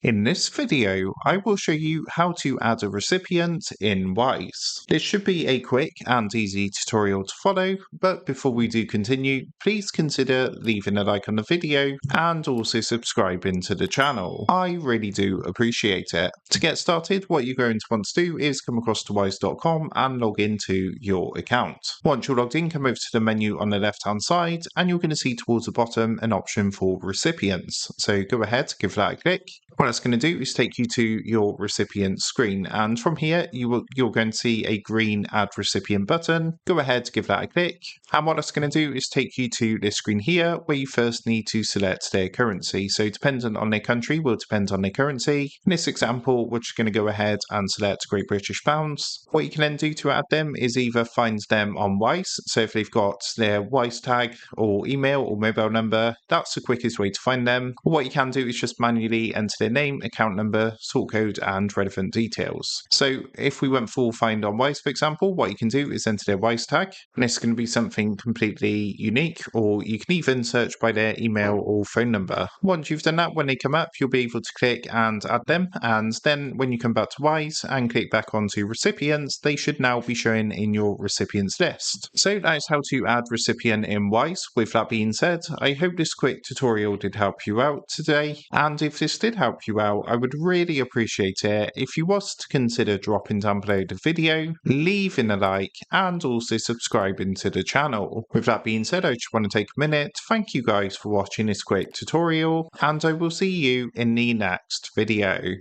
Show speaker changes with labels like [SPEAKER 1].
[SPEAKER 1] In this video, I will show you how to add a recipient in Wise. This should be a quick and easy tutorial to follow, but before we do continue, please consider leaving a like on the video and also subscribing to the channel. I really do appreciate it. To get started, what you're going to want to do is come across to wise.com and log into your account. Once you're logged in, come over to the menu on the left hand side and you're going to see towards the bottom an option for recipients. So go ahead, give that a click. What it's going to do is take you to your recipient screen, and from here you're going to see a green add recipient button. Go ahead, give that a click, and what it's going to do is take you to this screen here where you first need to select their currency. So dependent on their country will depend on their currency. In this example, we're just going to go ahead and select Great British Pounds. What you can then do to add them is either find them on Wise, so if they've got their Wise tag or email or mobile number, that's the quickest way to find them. Or what you can do is just manually enter their name, account number, sort code, and relevant details. So if we went full find on Wise, for example, what you can do is enter their Wise tag, and this is going to be something completely unique, or you can even search by their email or phone number. Once you've done that, when they come up, you'll be able to click and add them, and then when you come back to Wise and click back onto recipients, they should now be showing in your recipients list. So that is how to add recipient in Wise. With that being said, I hope this quick tutorial did help you out today, and if this did help you out, I would really appreciate it if you was to consider dropping down below the video, leaving a like, and also subscribing to the channel. With that being said, I just want to take a minute to thank you guys for watching this quick tutorial, and I will see you in the next video.